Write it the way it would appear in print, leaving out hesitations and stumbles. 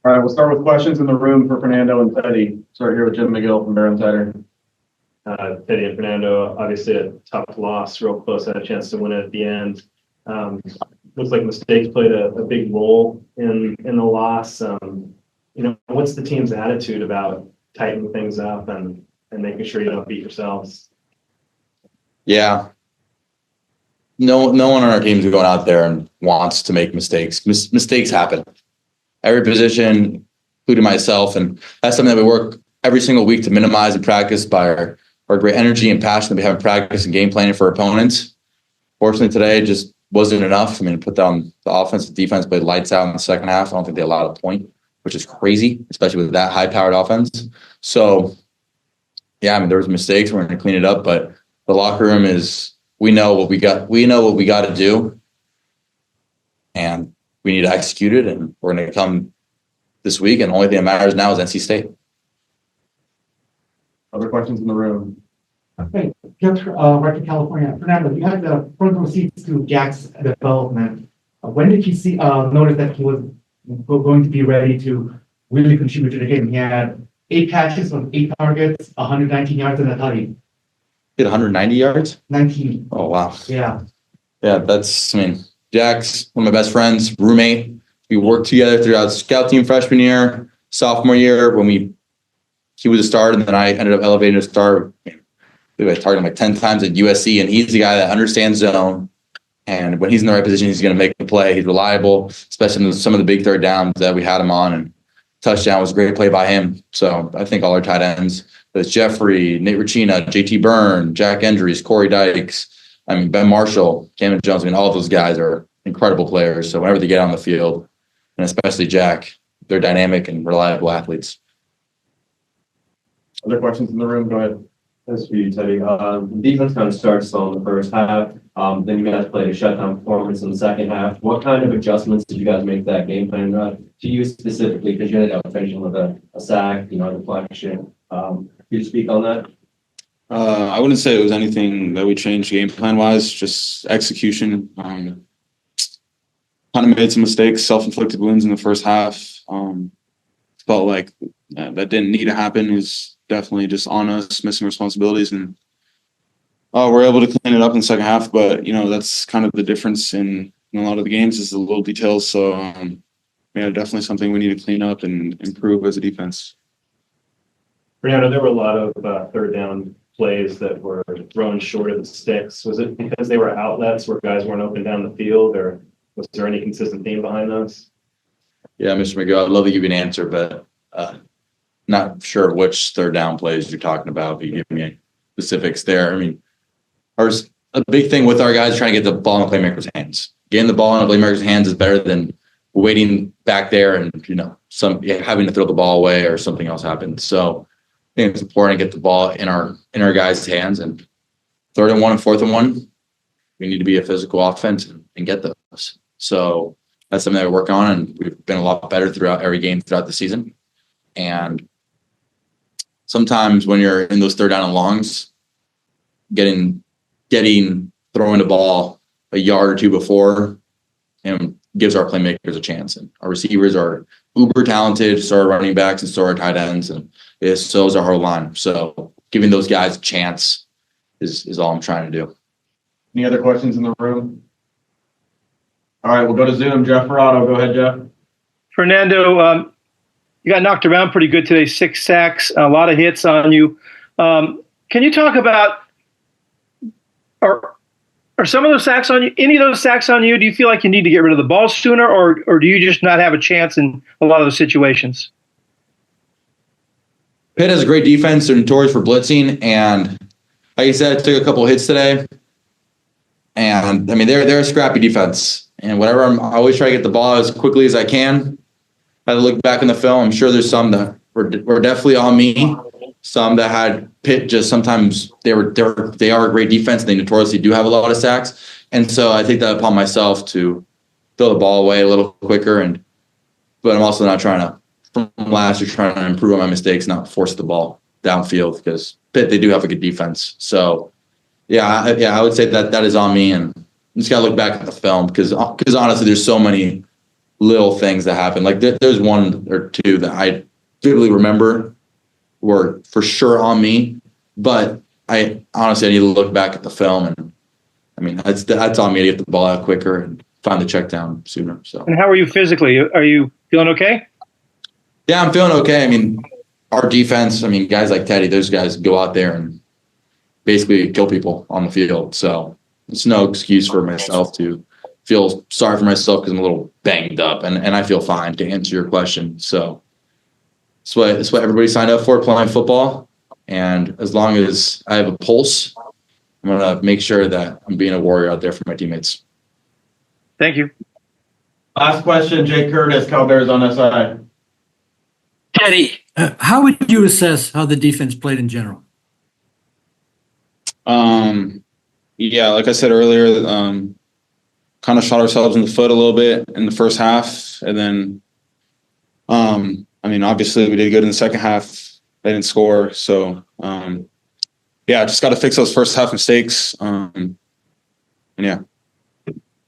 All right, we'll start with questions in the room for Fernando and Teddye. Start here with Jim McGill from Barron Tighter. Teddye and Fernando, obviously a tough loss, real close, had a chance to win it at the end. Looks like mistakes played a big role in the loss. What's the team's attitude about tightening things up and making sure you don't beat yourselves? Yeah. No one on our team is going out there and wants to make mistakes. Mistakes happen. Every position, including myself, and that's something that we work every single week to minimize and practice by our great energy and passion that we have in practice and game planning for opponents. Fortunately, today it just wasn't enough. Put down the offense, the defense played lights out in the second half. I don't think they allowed a point, which is crazy, especially with that high-powered offense. So, yeah, there was mistakes. We're going to clean it up, but the locker room is. We know what we got. We know what we got to do, and we need to execute it. And we're going to come this week. And the only thing that matters now is NC State. Other questions in the room? Okay, Jeff, right from California. Fernando, you had the front row seats to Jack's development. When did you notice that he was going to be ready to really contribute to the game? He had 8 catches on 8 targets, 119 yards, and a tutty. Hit 190 yards? 19. Oh, wow. Yeah. Yeah, Jack's one of my best friends, roommate. We worked together throughout scout team freshman year, sophomore year when he was a starter, and then I ended up elevating to star. I targeted him like 10 times at USC, and he's the guy that understands zone. And when he's in the right position, he's going to make the play. He's reliable, especially in some of the big third downs that we had him on. And touchdown was a great play by him. So I think all our tight ends, there's Jeffrey, Nate Ricina, JT Byrne, Jack Endries, Corey Dykes, Ben Marshall, Camden Jones. All of those guys are incredible players. So whenever they get on the field, and especially Jack, they're dynamic and reliable athletes. Other questions in the room? Go ahead. That's for you, Teddye. The defense kind of starts slow in the first half. Then you guys played a shutdown performance in the second half. What kind of adjustments did you guys make to that game plan to you specifically? Because you ended up finishing with a sack, a deflection. Can you speak on that? I wouldn't say it was anything that we changed game plan wise, just execution. Kind of made some mistakes, self-inflicted wounds in the first half. Felt like that didn't need to happen. It was definitely just on us, missing responsibilities, and we're able to clean it up in the second half. But that's kind of the difference in a lot of the games is the little details. So definitely something we need to clean up and improve as a defense. Fernando, there were a lot of third down plays that were thrown short of the sticks. Was it because they were outlets where guys weren't open down the field, or was there any consistent theme behind those? Yeah, Mr. McGill, I'd love to give you an answer, but not sure which third down plays you're talking about. If you give me specifics there. A big thing with our guys trying to get the ball in the playmaker's hands. Getting the ball in the playmaker's hands is better than waiting back there and having to throw the ball away or something else happens. So I think it's important to get the ball in our guys' hands. And 3rd and 1 and 4th and 1, we need to be a physical offense and get those. So that's something that we're working on, and we've been a lot better throughout every game throughout the season. And sometimes when you're in those third down and longs, throwing the ball a yard or two before gives our playmakers a chance. And our receivers are uber talented, so are running backs and so are tight ends, and so is our whole line. So giving those guys a chance is all I'm trying to do. Any other questions in the room? All right, we'll go to Zoom. Jeff Ferrado. Go ahead, Jeff. Fernando, you got knocked around pretty good today, 6 sacks, a lot of hits on you. Can you talk about, are some of those sacks on you, any of those sacks on you, do you feel like you need to get rid of the ball sooner, or do you just not have a chance in a lot of those situations? Pitt has a great defense. They're notorious for blitzing, and like I said, I took a couple of hits today. And they're a scrappy defense. And I always try to get the ball as quickly as I can. I look back in the film. I'm sure there's some that were definitely on me. Some that had Pitt just sometimes they are a great defense. And they notoriously do have a lot of sacks. And so I take that upon myself to throw the ball away a little quicker. But I'm also not from last year, trying to improve on my mistakes, not force the ball downfield, because Pitt, they do have a good defense. So I would say that is on me, and you just got to look back at the film because honestly, there's so many little things that happen. Like there's one or two that I vividly remember were for sure on me, but I honestly I need to look back at the film, and I mean that's on me to get the ball out quicker and find the check down sooner. So. And how are you physically? Are you feeling okay? Yeah, I'm feeling okay. I mean, our defense, I mean, guys like Teddye, those guys go out there and basically kill people on the field. So it's no excuse for myself to feel sorry for myself because I'm a little banged up, and I feel fine, to answer your question. So it's what everybody signed up for, playing football. And as long as I have a pulse, I'm going to make sure that I'm being a warrior out there for my teammates. Thank you. Last question, Jake Curtis, Cal Bears on SI. Teddye, how would you assess how the defense played in general? Yeah, like I said earlier, kind of shot ourselves in the foot a little bit in the first half. And then, I mean, obviously we did good in the second half. They didn't score. So, yeah, just got to fix those first half mistakes. And yeah.